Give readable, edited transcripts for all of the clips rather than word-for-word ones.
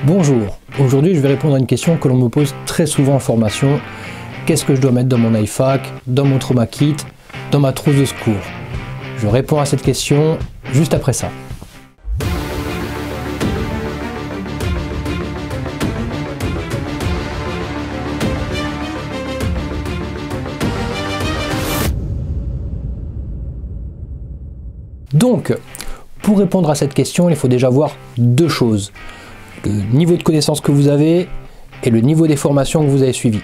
Bonjour, aujourd'hui je vais répondre à une question que l'on me pose très souvent en formation. Qu'est-ce que je dois mettre dans mon IFAK, dans mon trauma kit, dans ma trousse de secours? Je réponds à cette question juste après ça. Donc, pour répondre à cette question, il faut déjà voir deux choses. Le niveau de connaissance que vous avez et le niveau des formations que vous avez suivies.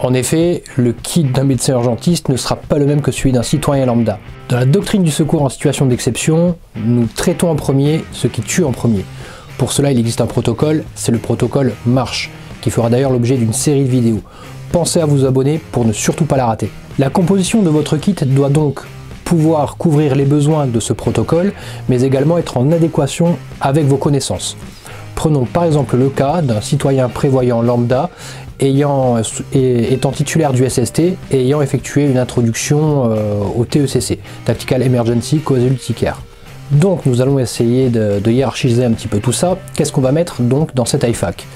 En effet, le kit d'un médecin urgentiste ne sera pas le même que celui d'un citoyen lambda. Dans la doctrine du secours en situation d'exception, nous traitons en premier ce qui tue en premier. Pour cela, il existe un protocole, c'est le protocole MARCH, qui fera d'ailleurs l'objet d'une série de vidéos. Pensez à vous abonner pour ne surtout pas la rater. La composition de votre kit doit donc pouvoir couvrir les besoins de ce protocole, mais également être en adéquation avec vos connaissances. Prenons par exemple le cas d'un citoyen prévoyant lambda étant titulaire du SST et ayant effectué une introduction au TECC, Tactical Emergency Casualty Care. Donc nous allons essayer de hiérarchiser un petit peu tout ça. Qu'est-ce qu'on va mettre donc dans cet IFAK?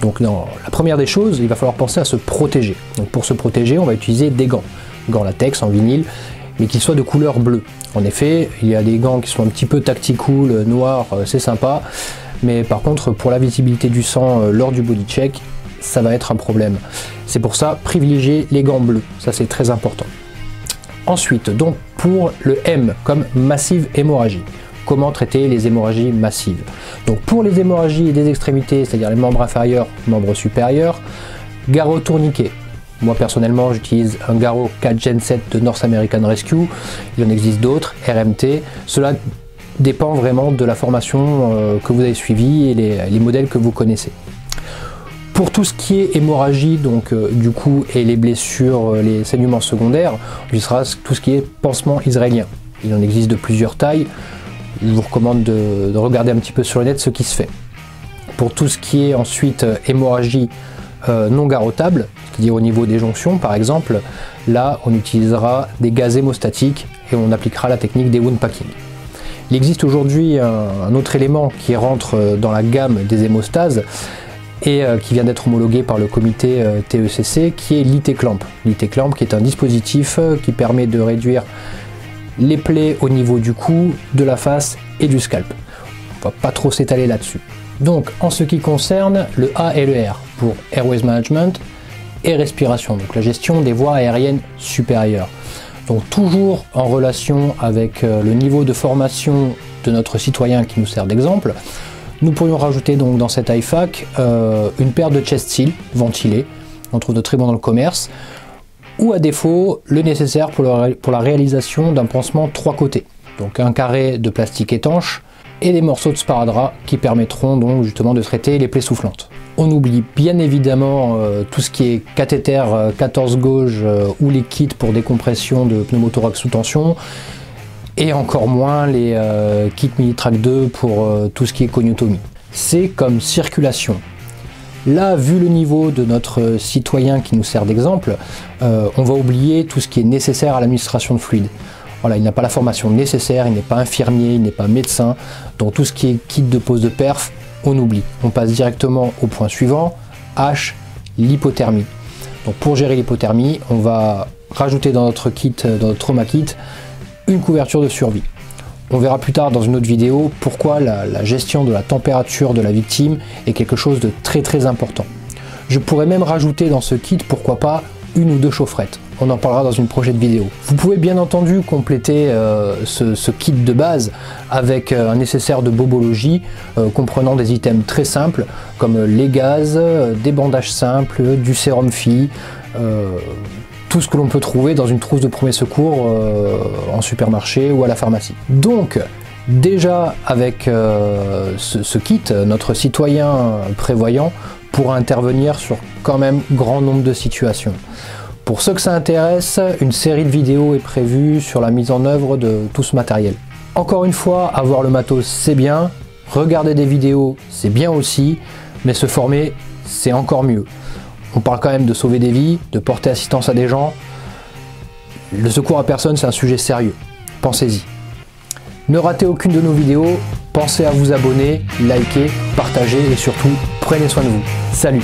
Donc dans la première des choses, il va falloir penser à se protéger. Donc pour se protéger, on va utiliser des gants latex en vinyle, mais qu'ils soient de couleur bleue. En effet, il y a des gants qui sont un petit peu tactical, noirs, c'est sympa, mais par contre pour la visibilité du sang lors du body check, ça va être un problème. C'est pour ça, privilégier les gants bleus, ça c'est très important. Ensuite, donc pour le M comme massive hémorragie, comment traiter les hémorragies massives? Donc pour les hémorragies des extrémités, c'est-à-dire les membres inférieurs, membres supérieurs, garrot tourniquet. Moi personnellement j'utilise un garrot 4 Gen 7 de North American Rescue, il en existe d'autres, RMT, cela dépend vraiment de la formation que vous avez suivie et les modèles que vous connaissez. Pour tout ce qui est hémorragie, donc du coup, et les blessures, les saignements secondaires, on utilisera tout ce qui est pansement israélien. Il en existe de plusieurs tailles, je vous recommande de regarder un petit peu sur le net ce qui se fait. Pour tout ce qui est ensuite hémorragie non garrottable, c'est-à-dire au niveau des jonctions par exemple, là on utilisera des gaz hémostatiques et on appliquera la technique des wound packing. Il existe aujourd'hui un autre élément qui rentre dans la gamme des hémostases et qui vient d'être homologué par le comité TECC, qui est l'IT-Clamp. L'IT-Clamp qui est un dispositif qui permet de réduire les plaies au niveau du cou, de la face et du scalp. On va pas trop s'étaler là-dessus. Donc en ce qui concerne le A et le R pour Airways Management et respiration, donc la gestion des voies aériennes supérieures. Donc toujours en relation avec le niveau de formation de notre citoyen qui nous sert d'exemple, nous pourrions rajouter donc dans cet IFAK une paire de chest seal ventilés, on trouve de très bon dans le commerce, ou à défaut le nécessaire pour la réalisation d'un pansement 3 côtés, donc un carré de plastique étanche et des morceaux de sparadrap qui permettront donc justement de traiter les plaies soufflantes. On oublie bien évidemment tout ce qui est cathéter 14 gauge ou les kits pour décompression de pneumothorax sous tension, et encore moins les kits Minitrack 2 pour tout ce qui est coniotomie. C'est comme circulation. Là, vu le niveau de notre citoyen qui nous sert d'exemple, on va oublier tout ce qui est nécessaire à l'administration de fluide. Voilà, il n'a pas la formation nécessaire, il n'est pas infirmier, il n'est pas médecin, donc tout ce qui est kit de pose de perf, on oublie. On passe directement au point suivant, H, l'hypothermie. Donc pour gérer l'hypothermie, on va rajouter dans notre kit, dans notre trauma kit, une couverture de survie. On verra plus tard dans une autre vidéo pourquoi la gestion de la température de la victime est quelque chose de très important. Je pourrais même rajouter dans ce kit, pourquoi pas, une ou deux chaufferettes. On en parlera dans une prochaine vidéo. Vous pouvez bien entendu compléter ce kit de base avec un nécessaire de bobologie comprenant des items très simples comme les gaz, des bandages simples, du sérum Phi, tout ce que l'on peut trouver dans une trousse de premier secours en supermarché ou à la pharmacie. Donc déjà avec ce kit, notre citoyen prévoyant pourra intervenir sur quand même grand nombre de situations. Pour ceux que ça intéresse, une série de vidéos est prévue sur la mise en œuvre de tout ce matériel. Encore une fois, avoir le matos c'est bien, regarder des vidéos c'est bien aussi, mais se former c'est encore mieux. On parle quand même de sauver des vies, de porter assistance à des gens. Le secours à personne c'est un sujet sérieux, pensez-y. Ne ratez aucune de nos vidéos, Pensez à vous abonner, liker, partager et surtout, prenez soin de vous. Salut!